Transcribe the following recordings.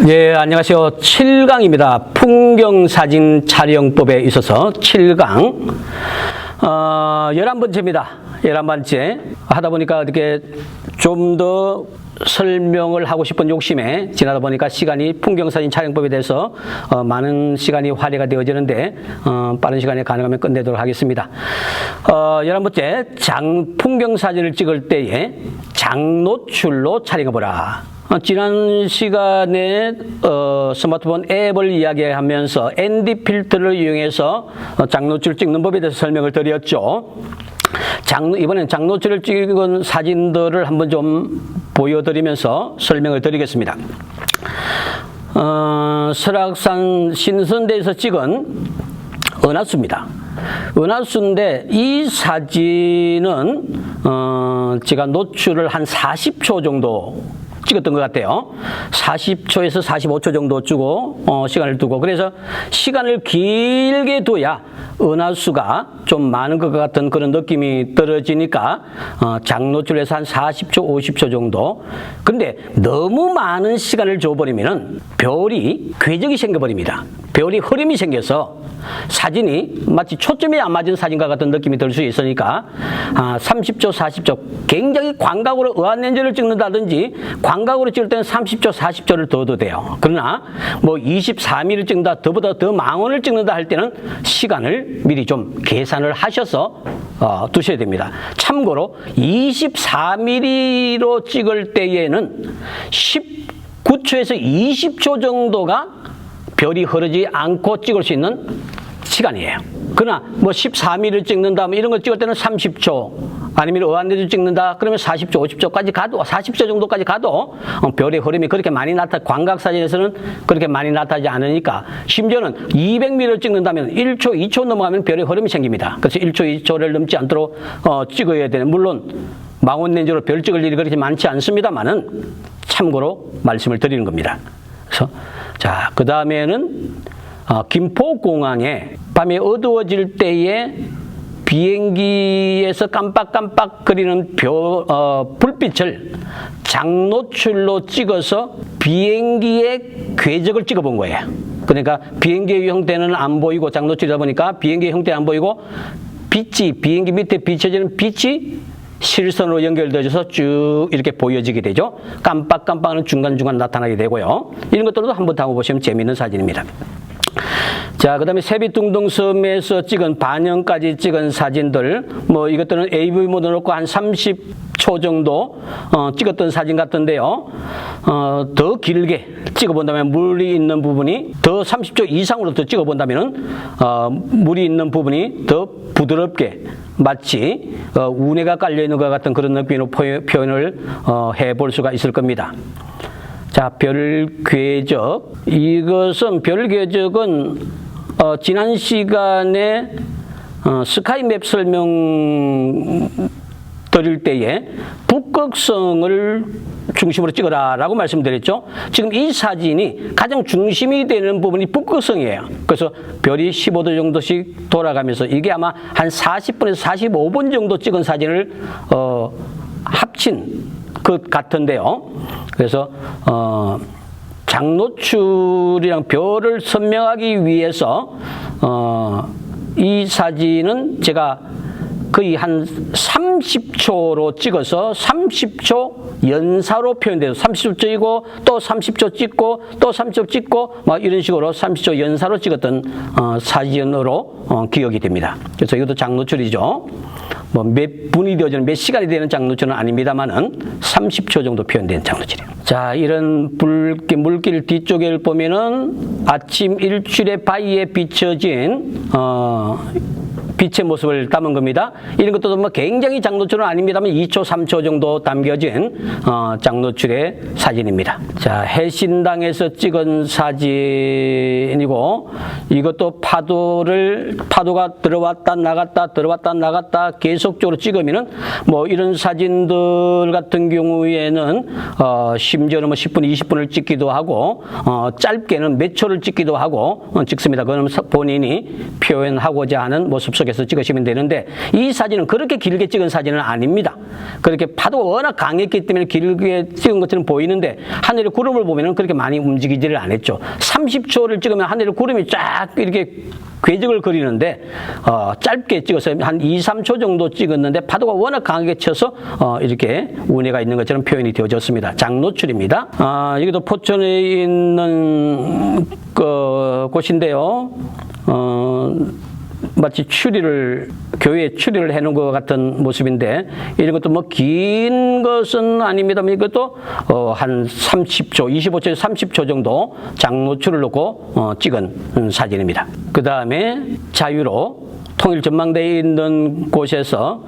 예, 안녕하세요. 7강입니다. 풍경사진 촬영법에 있어서 7강 11번째입니다. 11번째 하다 보니까 이렇게 좀 더 설명을 하고 싶은 욕심에 지나다 보니까 시간이 풍경사진 촬영법에 대해서 많은 시간이 할애가 되어지는데 빠른 시간에 가능하면 끝내도록 하겠습니다. 11번째, 풍경사진을 찍을 때에 장노출로 촬영해보라. 지난 시간에 스마트폰 앱을 이야기하면서 ND 필터를 이용해서 장노출 찍는 법에 대해서 설명을 드렸죠. 이번엔 장노출을 찍은 사진들을 한번 좀 보여드리면서 설명을 드리겠습니다. 설악산 신선대에서 찍은 은하수입니다. 은하수인데 이 사진은 제가 노출을 한 40초 정도 찍었던 것 같아요. 40초에서 45초 정도 주고 시간을 두고, 그래서 시간을 길게 둬야 은하수가 좀 많은 것 같은 그런 느낌이 떨어지니까 장노출에서 한 40초, 50초 정도. 근데 너무 많은 시간을 줘버리면은 별이 궤적이 생겨버립니다. 별이 흐름이 생겨서 사진이 마치 초점이 안 맞은 사진과 같은 느낌이 들 수 있으니까 30초, 40초, 굉장히 광각으로 의한렌즈를 찍는다든지 광각으로 찍을 때는 30초, 40초를 더도 돼요. 그러나 뭐 24mm를 찍는다, 더보다 더 망원을 찍는다 할 때는 시간을 미리 좀 계산을 하셔서 두셔야 됩니다. 참고로 24mm로 찍을 때에는 19초에서 20초 정도가 별이 흐르지 않고 찍을 수 있는 시간이에요. 그러나 뭐 14mm를 찍는다, 뭐 이런 거 찍을 때는 30초, 아니면 의한렌즈 찍는다 그러면 40초, 50초까지 가도, 40초 정도까지 가도 별의 흐름이 그렇게 많이 광각 사진에서는 그렇게 많이 나타나지 않으니까, 심지어는 200mm를 찍는다면 1초, 2초 넘어가면 별의 흐름이 생깁니다. 그래서 1초, 2초를 넘지 않도록 찍어야 되는, 물론 망원렌즈로 별 찍을 일이 그렇게 많지 않습니다만은 참고로 말씀을 드리는 겁니다. 그래서 자, 그 다음에는 김포공항에 밤에 어두워질 때에 비행기에서 깜빡깜빡거리는 불빛을 장노출로 찍어서 비행기의 궤적을 찍어본 거예요. 그러니까 비행기의 형태는 안 보이고, 장노출이다 보니까 비행기의 형태는 안 보이고, 비행기 밑에 비춰지는 빛이 실선으로 연결되어서 쭉 이렇게 보여지게 되죠. 깜빡깜빡은 중간중간 나타나게 되고요. 이런 것들도 한번 담아보시면 재미있는 사진입니다. 자, 그 다음에 세빛둥둥섬에서 찍은 반영까지 찍은 사진들, 뭐 이것들은 AV 모드 놓고 한 30초 정도 찍었던 사진 같은데요. 더 길게 찍어본다면, 물이 있는 부분이 더 30초 이상으로 더 찍어본다면 물이 있는 부분이 더 부드럽게 마치 운해가 깔려있는 것 같은 그런 느낌으로 표현을 해볼 수가 있을 겁니다. 자, 별궤적. 이것은 별궤적은 지난 시간에 스카이맵 설명 드릴 때에 북극성을 중심으로 찍어라라고 말씀드렸죠. 지금 이 사진이 가장 중심이 되는 부분이 북극성이에요. 그래서 별이 15도 정도씩 돌아가면서 이게 아마 한 40분에서 45분 정도 찍은 사진을 합친 것 같은데요. 그래서 장노출이랑 별을 선명하기 위해서 이 사진은 제가 거의 한 30초로 찍어서 30초 연사로 표현돼요. 30초 찍고 또 30초 찍고 또 30초 찍고 막 이런 식으로 30초 연사로 찍었던 사진으로 기억이 됩니다. 그래서 이것도 장노출이죠. 뭐 몇 분이 되어지는, 몇 시간이 되는 장노출은 아닙니다만은 30초 정도 표현된 장노출이에요. 자, 이런 물길 뒤쪽을 보면은 아침 일출의 바위에 비춰진 빛의 모습을 담은 겁니다. 이런 것도 뭐 굉장히 장노출은 아닙니다만 2초, 3초 정도 담겨진 장노출의 사진입니다. 자, 해신당에서 찍은 사진이고, 이것도 파도가 들어왔다 나갔다 들어왔다 나갔다 계속적으로 찍으면은 뭐 이런 사진들 같은 경우에는 심지어는 뭐 10분, 20분을 찍기도 하고 짧게는 몇 초를 찍기도 하고 찍습니다. 그건 본인이 표현하고자 하는 모습 숲속에서 찍으시면 되는데 이 사진은 그렇게 길게 찍은 사진은 아닙니다. 그렇게 파도가 워낙 강했기 때문에 길게 찍은 것처럼 보이는데 하늘의 구름을 보면은 그렇게 많이 움직이지를 않았죠. 30초를 찍으면 하늘의 구름이 쫙 이렇게 궤적을 그리는데 짧게 찍어서 한 2, 3초 정도 찍었는데 파도가 워낙 강하게 쳐서 이렇게 운해가 있는 것처럼 표현이 되어졌습니다. 장노출입니다. 여기도 포천에 있는 곳인데요. 마치 교회에 추리를 해놓은 것 같은 모습인데 이런 것도 뭐 긴 것은 아닙니다만 이것도 한 30초, 25초에서 30초 정도 장노출을 놓고 찍은 사진입니다. 그 다음에 자유로 통일전망대에 있는 곳에서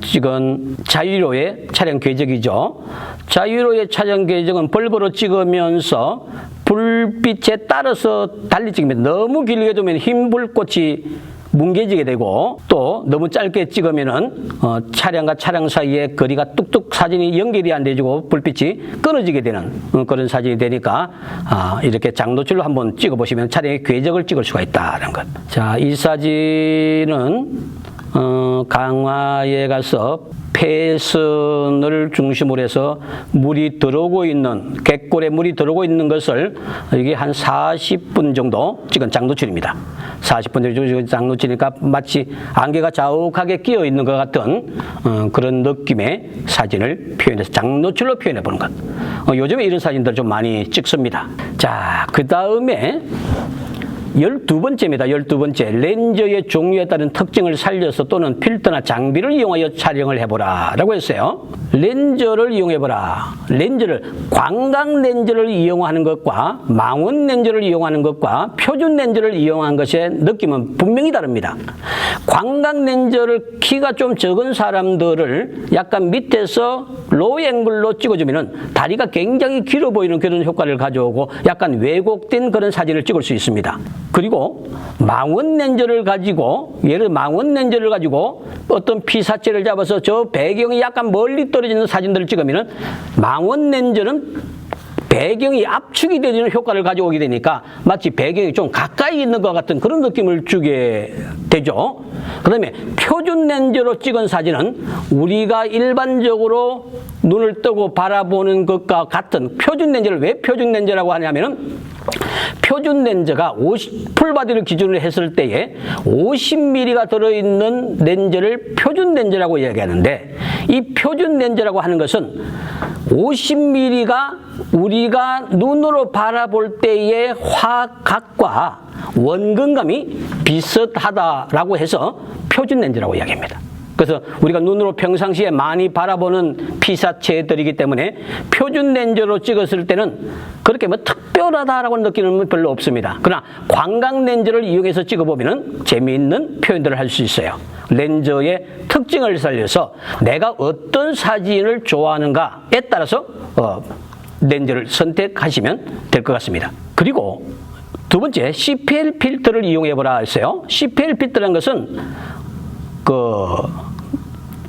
찍은 자유로의 촬영 궤적이죠. 자유로의 촬영 궤적은 벌거로 찍으면서 불빛에 따라서 달리 찍으면 너무 길게 두면 흰 불꽃이 뭉개지게 되고 또 너무 짧게 찍으면은 차량과 차량 사이에 거리가 뚝뚝 사진이 연결이 안 되고 불빛이 끊어지게 되는 그런 사진이 되니까 이렇게 장노출로 한번 찍어보시면 차량의 궤적을 찍을 수가 있다는 것. 자, 이 사진은 강화에 가서 폐선을 중심으로 해서 물이 들어오고 있는 갯골에 물이 들어오고 있는 것을 이게 한 40분 정도 찍은 장노출입니다. 40분 정도 찍은 장노출이니까 마치 안개가 자욱하게 끼어 있는 것 같은 그런 느낌의 사진을 표현해서 장노출로 표현해 보는 것. 요즘에 이런 사진들 좀 많이 찍습니다. 자, 그 다음에 12번째입니다. 12번째. 렌즈의 종류에 따른 특징을 살려서 또는 필터나 장비를 이용하여 촬영을 해보라 라고 했어요. 렌즈를 이용해보라. 렌즈를 광각 렌즈를 이용하는 것과 망원 렌즈를 이용하는 것과 표준 렌즈를 이용한 것의 느낌은 분명히 다릅니다. 광각 렌즈를 키가 좀 적은 사람들을 약간 밑에서 로우 앵글로 찍어주면 다리가 굉장히 길어 보이는 그런 효과를 가져오고 약간 왜곡된 그런 사진을 찍을 수 있습니다. 그리고 망원 렌즈를 가지고 어떤 피사체를 잡아서 저 배경이 약간 멀리 떨어지는 사진들을 찍으면 망원 렌즈는 배경이 압축이 되는 효과를 가져오게 되니까 마치 배경이 좀 가까이 있는 것 같은 그런 느낌을 주게 되죠. 그 다음에 표준 렌즈로 찍은 사진은 우리가 일반적으로 눈을 뜨고 바라보는 것과 같은 표준 렌즈를 왜 표준 렌즈라고 하냐면은 표준 렌즈가 풀바디를 기준으로 했을 때에 50mm가 들어있는 렌즈를 표준 렌즈라고 이야기하는데 이 표준 렌즈라고 하는 것은 50mm가 우리가 눈으로 바라볼 때의 화각과 원근감이 비슷하다라고 해서 표준 렌즈라고 이야기합니다. 그래서 우리가 눈으로 평상시에 많이 바라보는 피사체들이기 때문에 표준 렌즈로 찍었을 때는 그렇게 뭐 특별하다라고 느끼는 건 별로 없습니다. 그러나 광각 렌즈를 이용해서 찍어보면 재미있는 표현들을 할 수 있어요. 렌즈의 특징을 살려서 내가 어떤 사진을 좋아하는가에 따라서 렌즈를 선택하시면 될 것 같습니다. 그리고 두 번째, CPL 필터를 이용해보라 했어요. CPL 필터라는 것은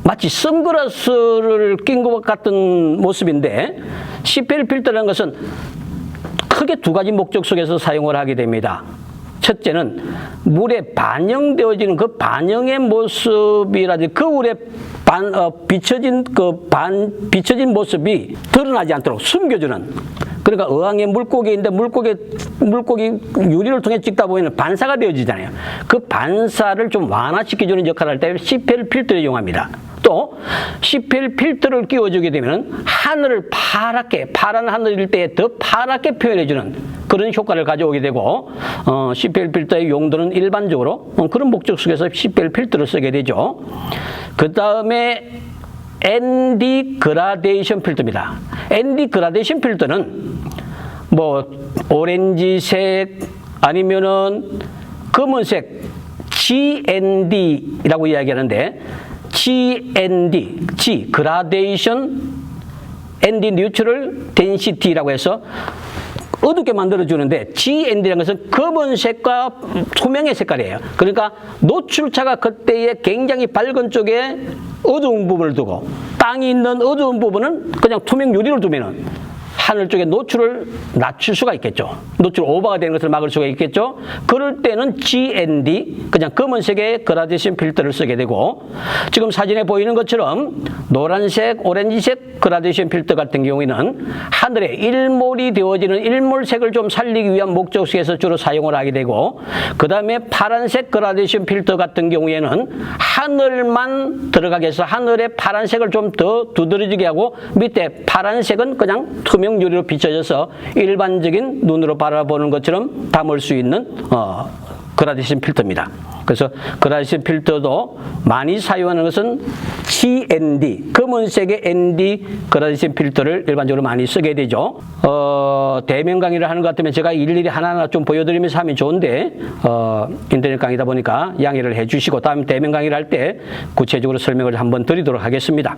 마치 선글라스를 낀 것 같은 모습인데 CPL 필터라는 것은 크게 두 가지 목적 속에서 사용을 하게 됩니다. 첫째는 물에 반영되어지는 그 반영의 모습이라든지 거울에 비춰진 모습이 드러나지 않도록 숨겨주는, 그러니까 어항에 물고기인데 물고기 유리를 통해 찍다 보면 반사가 되어지잖아요. 그 반사를 좀 완화시켜주는 역할을 할 때 CPL 필터를 이용합니다. 또 CPL 필터를 끼워주게 되면 하늘을 파란 하늘일 때 더 파랗게 표현해주는 그런 효과를 가져오게 되고 CPL 필터의 용도는 일반적으로 그런 목적 속에서 CPL 필터를 쓰게 되죠. 그 다음에 ND 그라데이션 필터입니다. ND 그라데이션 필터는 뭐 오렌지색 아니면은 검은색 GND라고 이야기하는데 G 그라데이션 ND 뉴트럴 덴시티라고 해서 어둡게 만들어주는데 GND라는 것은 검은색과 투명의 색깔이에요. 그러니까 노출차가 그때에 굉장히 밝은 쪽에 어두운 부분을 두고 땅이 있는 어두운 부분은 그냥 투명 유리를 두면은 하늘 쪽에 노출을 낮출 수가 있겠죠. 노출 오버가 되는 것을 막을 수가 있겠죠. 그럴 때는 GND, 그냥 검은색의 그라데이션 필터를 쓰게 되고, 지금 사진에 보이는 것처럼 노란색, 오렌지색 그라데이션 필터 같은 경우에는 하늘에 일몰이 되어지는 일몰색을 좀 살리기 위한 목적에서 주로 사용을 하게 되고, 그 다음에 파란색 그라데이션 필터 같은 경우에는 하늘만 들어가게 해서 하늘의 파란색을 좀 더 두드러지게 하고, 밑에 파란색은 그냥 투명 유리로 비춰져서 일반적인 눈으로 바라보는 것처럼 담을 수 있는 그라데이션 필터입니다. 그래서 그라데이션 필터도 많이 사용하는 것은 GND, 검은색의 ND 그라데이션 필터를 일반적으로 많이 쓰게 되죠. 대면 강의를 하는 것 같으면 제가 일일이 하나하나 좀 보여드리면서 하면 좋은데, 인터넷 강의다 보니까 양해를 해주시고, 다음 대면 강의를 할 때 구체적으로 설명을 한번 드리도록 하겠습니다.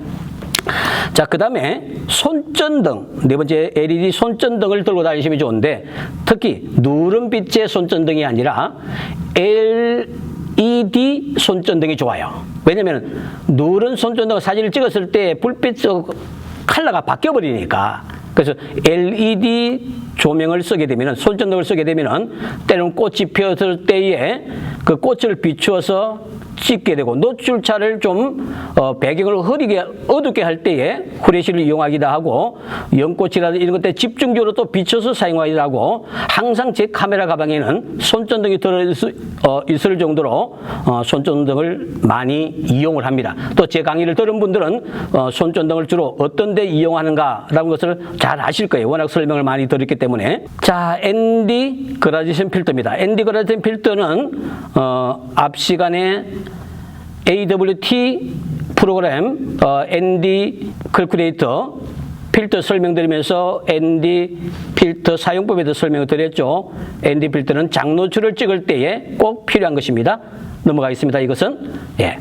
자, 그 다음에 손전등, 네 번째 LED 손전등을 들고 다니시면 좋은데, 특히 누른빛의 손전등이 아니라 LED 손전등이 좋아요. 왜냐면 누른 손전등 사진을 찍었을 때 불빛 컬러가 바뀌어버리니까. 그래서 LED 조명을 쓰게 되면, 손전등을 쓰게 되면 때로는 꽃이 피었을 때에 그 꽃을 비추어서 찍게 되고, 노출차를 좀 배경을 흐리게 어둡게 할 때에 후레쉬를 이용하기도 하고, 연꽃이라든지 이런 것들 집중적으로 또 비춰서 사용하기도 하고, 항상 제 카메라 가방에는 손전등이 들어있을 정도로 손전등을 많이 이용을 합니다. 또 제 강의를 들은 분들은 손전등을 주로 어떤 데 이용하는가라는 것을 잘 아실 거예요. 워낙 설명을 많이 드렸기 때문에. 자, ND 그라데이션 필터입니다. ND 그라데이션 필터는 앞 시간에 AWT 프로그램 ND 캘큘레이터 필터 설명드리면서 ND 필터 사용법에 대해서 설명을 드렸죠. ND 필터는 장노출을 찍을 때에 꼭 필요한 것입니다. 넘어가겠습니다. 이것은. 예.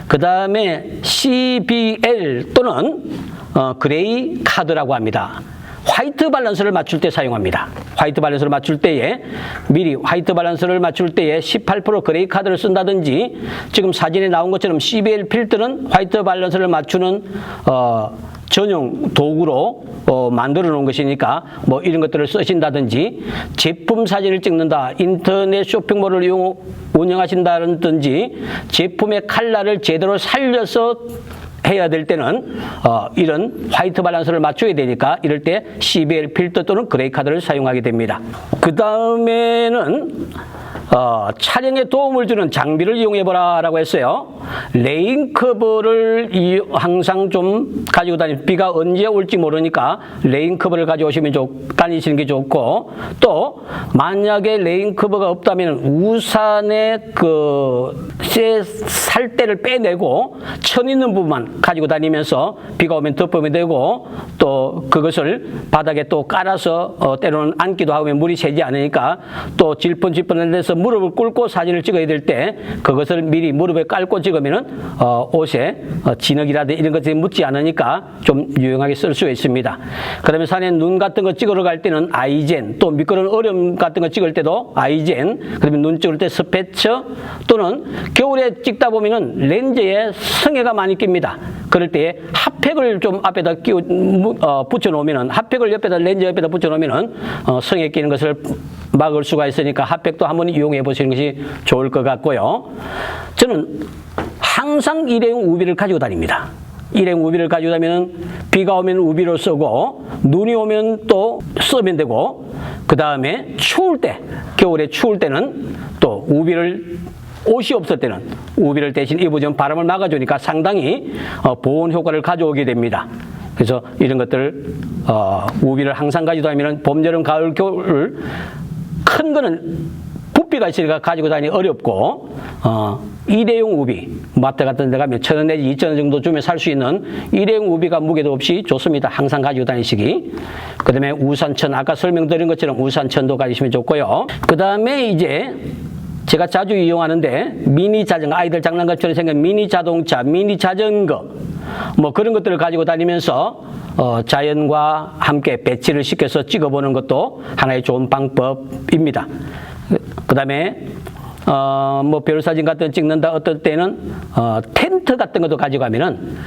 그 다음에 CBL 또는 그레이 카드라고 합니다. 화이트 밸런스를 맞출 때 사용합니다. 화이트 밸런스를 맞출 때에 미리 화이트 밸런스를 맞출 때에 18% 그레이 카드를 쓴다든지, 지금 사진에 나온 것처럼 CBL 필터는 화이트 밸런스를 맞추는 전용 도구로 만들어 놓은 것이니까 뭐 이런 것들을 쓰신다든지, 제품 사진을 찍는다, 인터넷 쇼핑몰을 운영하신다든지 제품의 컬러를 제대로 살려서 해야 될 때는 이런 화이트 밸런스를 맞춰야 되니까 이럴 때 CBL 필터 또는 그레이 카드를 사용하게 됩니다. 그 다음에는 촬영에 도움을 주는 장비를 이용해보라 라고 했어요. 레인 커버를 항상 좀 가지고 다니면, 비가 언제 올지 모르니까 레인 커버를 가져오시면 다니시는 게 좋고, 또 만약에 레인 커버가 없다면 우산의 쇠 살대를 빼내고 천 있는 부분만 가지고 다니면서 비가 오면 덮으면 되고, 또 그것을 바닥에 또 깔아서 때로는 앉기도 하면 물이 새지 않으니까, 또 질펀질펀한 데서 무릎을 꿇고 사진을 찍어야 될 때 그것을 미리 무릎에 깔고 찍으면은 옷에 진흙이라든지 이런 것들이 묻지 않으니까 좀 유용하게 쓸 수 있습니다. 그 다음에 산에 눈 같은 거 찍으러 갈 때는 아이젠, 또 미끄러운 얼음 같은 거 찍을 때도 아이젠, 그 다음에 눈 찍을 때 스패처, 또는 겨울에 찍다 보면은 렌즈에 성에가 많이 낍니다. 그럴 때 핫팩을 좀 앞에다 붙여놓으면은, 핫팩을 옆에다, 렌즈 옆에다 붙여놓으면은 성에 끼는 것을 막을 수가 있으니까 핫팩도 한번 이용해 보시는 것이 좋을 것 같고요. 저는 항상 일회용 우비를 가지고 다닙니다. 일회용 우비를 가지고 다니면 비가 오면 우비로 쓰고, 눈이 오면 또 쓰면 되고, 그 다음에 추울 때, 겨울에 추울 때는 또 우비를, 옷이 없을 때는 우비를 대신 입어주면 바람을 막아주니까 상당히 보온 효과를 가져오게 됩니다. 그래서 이런 것들 우비를 항상 가지고 다니면 봄, 여름, 가을, 겨울, 큰 거는 부피가 있으니까 가지고 다니기 어렵고, 일회용 우비, 마트 같은 데 가면 1,000원 내지 2,000원 정도 주면 살 수 있는 일회용 우비가 무게도 없이 좋습니다. 항상 가지고 다니시기. 그 다음에 우산천, 아까 설명드린 것처럼 우산천도 가지시면 좋고요. 그 다음에 이제 제가 자주 이용하는데 미니 자전거, 아이들 장난감처럼 생긴 미니 자동차, 미니 자전거, 뭐 그런 것들을 가지고 다니면서 자연과 함께 배치를 시켜서 찍어보는 것도 하나의 좋은 방법입니다. 그 다음에 뭐 별사진 같은 거 찍는다, 어떨 때는 텐트 같은 것도 가져가면은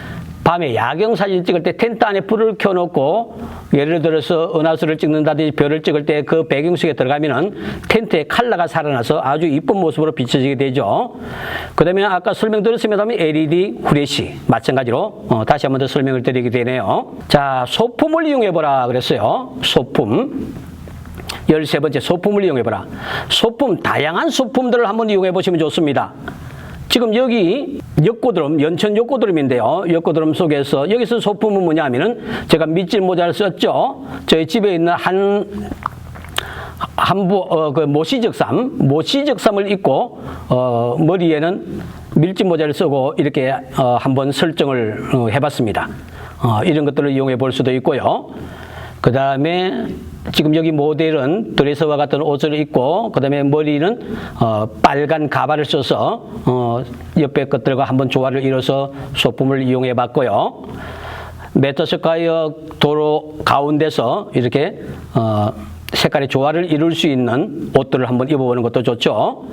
밤에 야경 사진 찍을 때 텐트 안에 불을 켜놓고 예를 들어서 은하수를 찍는다든지 별을 찍을 때 그 배경 속에 들어가면은 텐트의 컬러가 살아나서 아주 이쁜 모습으로 비춰지게 되죠. 그 다음에 아까 설명드렸습니다만 LED 후레쉬 마찬가지로 다시 한 번 더 설명을 드리게 되네요. 자, 소품을 이용해보라 그랬어요. 소품. 13번째 소품을 이용해보라. 소품, 다양한 소품들을 한번 이용해보시면 좋습니다. 지금 여기 엿고드름, 연천 엿고드름인데요. 엿고드름 속에서 여기서 소품은 뭐냐 하면은 제가 밑질 모자를 썼죠. 저희 집에 있는 그 모시적삼을 입고 머리에는 밀짚 모자를 쓰고 이렇게 한번 설정을 해봤습니다. 이런 것들을 이용해 볼 수도 있고요. 그 다음에 지금 여기 모델은 드레스와 같은 옷을 입고 그 다음에 머리는 빨간 가발을 써서 옆에 것들과 한번 조화를 이뤄서 소품을 이용해 봤고요. 메타스카이어 도로 가운데서 이렇게 색깔의 조화를 이룰 수 있는 옷들을 한번 입어보는 것도 좋죠.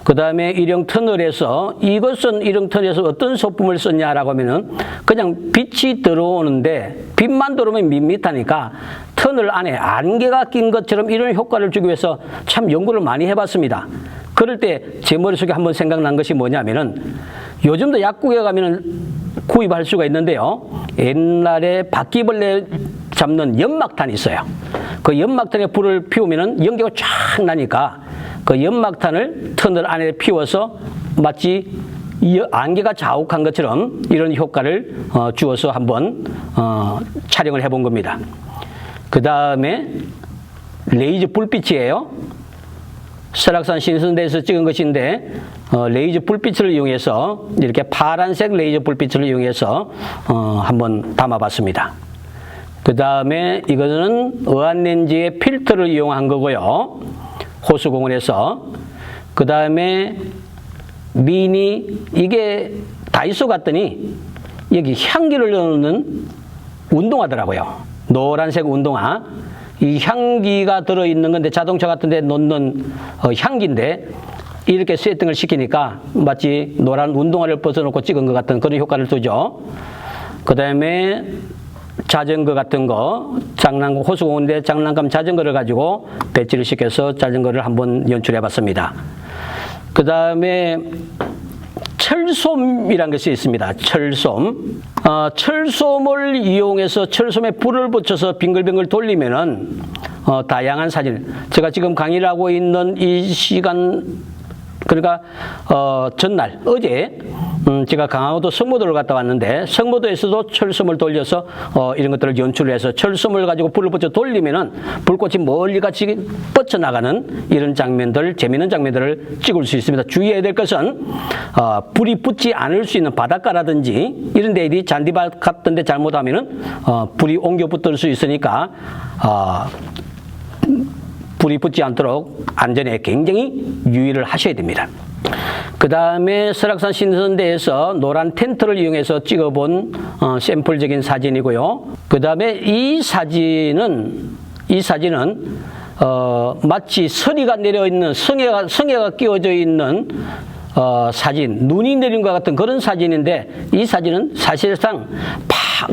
그 다음에 일형 터널에서 이것은 일형 터널에서 어떤 소품을 썼냐라고 하면은 그냥 빛이 들어오는데 빛만 들어오면 밋밋하니까 터널 안에 안개가 낀 것처럼 이런 효과를 주기 위해서 참 연구를 많이 해봤습니다. 그럴 때 제 머릿속에 한번 생각난 것이 뭐냐면은 요즘도 약국에 가면은 구입할 수가 있는데요. 옛날에 바퀴벌레 잡는 연막탄이 있어요. 그 연막탄에 불을 피우면은 연기가 쫙 나니까 그 연막탄을 터널 안에 피워서 마치 안개가 자욱한 것처럼 이런 효과를 주어서 한번 촬영을 해본 겁니다. 그 다음에 레이저 불빛이에요. 설악산 신선대에서 찍은 것인데 레이저 불빛을 이용해서 이렇게 파란색 레이저 불빛을 이용해서 한번 담아봤습니다. 그 다음에 이거는 어안렌즈의 필터를 이용한 거고요. 호수공원에서. 그 다음에 이게 다이소 갔더니 여기 향기를 넣는 운동화더라고요. 노란색 운동화. 이 향기가 들어있는 건데 자동차 같은 데 넣는 향기인데 이렇게 세팅을 시키니까 마치 노란 운동화를 벗어놓고 찍은 것 같은 그런 효과를 두죠. 그 다음에 자전거 같은 거, 호수공원대 장난감 자전거를 가지고 배치를 시켜서 자전거를 한번 연출해 봤습니다. 그 다음에 철솜이라는 것이 있습니다. 철솜. 철솜을 이용해서 철솜에 불을 붙여서 빙글빙글 돌리면은 다양한 사진. 제가 지금 강의를 하고 있는 이 시간, 그러니까 전날 어제 제가 강화도 성모도를 갔다 왔는데 성모도에서도 철솜을 돌려서 이런 것들을 연출을 해서 철솜을 가지고 불을 붙여 돌리면은 불꽃이 멀리같이 뻗쳐나가는 이런 장면들, 재미있는 장면들을 찍을 수 있습니다. 주의해야 될 것은 불이 붙지 않을 수 있는 바닷가라든지 이런 데들이 잔디밭 같은 데 잘못하면은 불이 옮겨 붙을 수 있으니까 불이 붙지 않도록 안전에 굉장히 유의를 하셔야 됩니다. 그 다음에 설악산 신선대에서 노란 텐트를 이용해서 찍어본 샘플적인 사진이고요. 그 다음에 이 사진은 마치 서리가 내려있는 성에가 끼워져 있는 사진, 눈이 내린 것 같은 그런 사진인데 이 사진은 사실상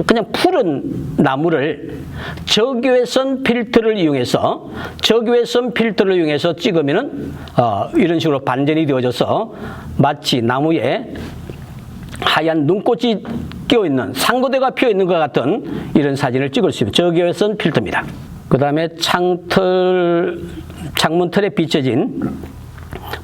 그냥 푸른 나무를 적외선 필터를 이용해서 찍으면은 이런 식으로 반전이 되어져서 마치 나무에 하얀 눈꽃이 끼어있는 상고대가 피어있는 것 같은 이런 사진을 찍을 수 있는 적외선 필터입니다. 그 다음에 창문틀에 비춰진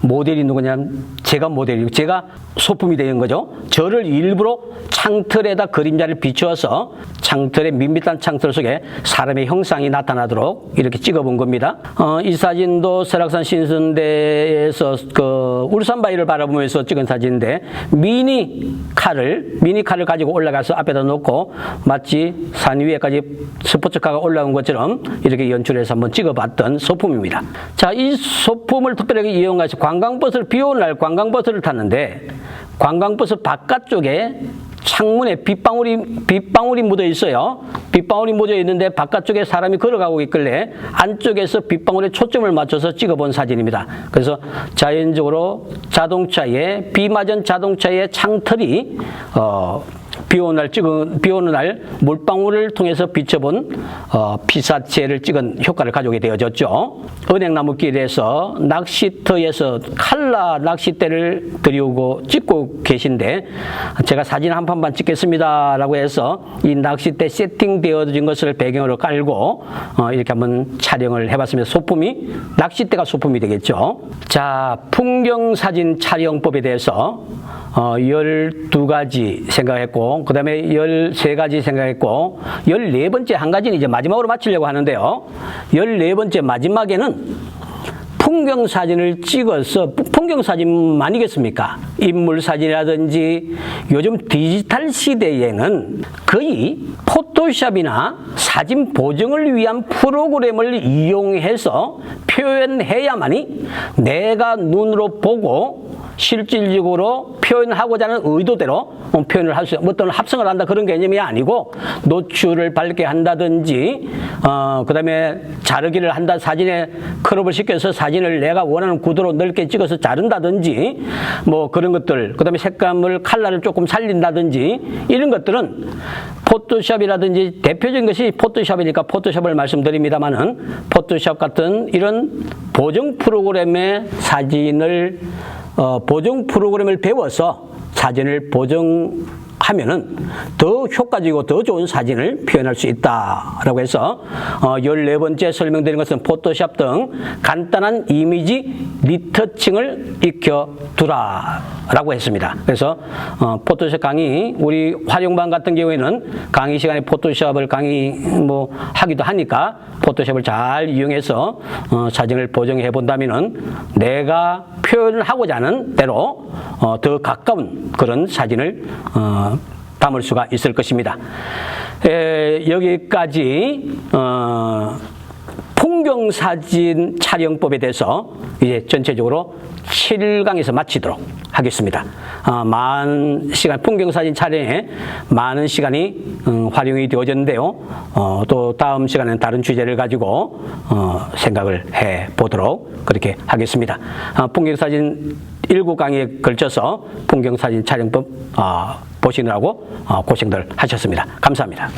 모델이 누구냐면 제가 모델이고 제가 소품이 되는 거죠. 저를 일부러 창틀에다 그림자를 비추어서 창틀의 밋밋한 창틀 속에 사람의 형상이 나타나도록 이렇게 찍어본 겁니다. 이 사진도 설악산 신선대에서 그 울산바위를 바라보면서 찍은 사진인데 미니 칼을 가지고 올라가서 앞에다 놓고 마치 산 위에까지 스포츠카가 올라온 것처럼 이렇게 연출해서 한번 찍어봤던 소품입니다. 자, 이 소품을 특별하게 이용해서 관광버스를 비 오는 날 관광버스를 탔는데 관광버스 바깥쪽에 창문에 빗방울이 묻어 있어요. 빗방울이 묻어 있는데 바깥쪽에 사람이 걸어가고 있길래 안쪽에서 빗방울에 초점을 맞춰서 찍어본 사진입니다. 그래서 자연적으로 비 맞은 자동차의 창틀이 비 오는 날 물방울을 통해서 비춰본 피사체를 찍은 효과를 가져오게 되어졌죠. 은행나무길에서 낚시터에서 칼라 낚싯대를 들이우고 찍고 계신데 제가 사진 한 판만 찍겠습니다라고 해서 이 낚싯대 세팅되어진 것을 배경으로 깔고 이렇게 한번 촬영을 해봤습니다. 소품이 낚싯대가 소품이 되겠죠. 자, 풍경사진 촬영법에 대해서 12가지 생각했고 그 다음에 13가지 생각했고 14번째 한 가지는 이제 마지막으로 마치려고 하는데요. 14번째 마지막에는 풍경사진을 찍어서 풍경사진만이겠습니까? 인물사진이라든지 요즘 디지털 시대에는 거의 포토샵이나 사진 보정을 위한 프로그램을 이용해서 표현해야만이 내가 눈으로 보고 실질적으로 표현하고자 하는 의도대로 표현을 할 수 있는 어떤 합성을 한다 그런 개념이 아니고 노출을 밝게 한다든지 그 다음에 자르기를 한다 사진에 크롭을 시켜서 사진을 내가 원하는 구도로 넓게 찍어서 자른다든지 뭐 그런 것들 그 다음에 색감을 컬러를 조금 살린다든지 이런 것들은 포토샵이라든지 대표적인 것이 포토샵이니까 포토샵을 말씀드립니다만은 포토샵 같은 이런 보정 프로그램의 사진을 보정 프로그램을 배워서 사진을 보정하면은 더 효과적이고 더 좋은 사진을 표현할 수 있다라고 해서 14번째 설명드린 것은 포토샵 등 간단한 이미지 리터칭을 익혀두라라고 했습니다. 그래서 포토샵 강의 우리 활용반 같은 경우에는 강의 시간에 포토샵을 하기도 하니까 포토샵을 잘 이용해서 사진을 보정해 본다면은 내가 표현을 하고자 하는 대로 더 가까운 그런 사진을 담을 수가 있을 것입니다. 여기까지 풍경사진 촬영법에 대해서 이제 전체적으로 7강에서 마치도록 하겠습니다. 많은 시간, 풍경사진 촬영에 많은 시간이 활용이 되어졌는데요. 또 다음 시간에는 다른 주제를 가지고 생각을 해 보도록 그렇게 하겠습니다. 풍경사진 7강에 걸쳐서 풍경사진 촬영법 보시느라고 고생들 하셨습니다. 감사합니다.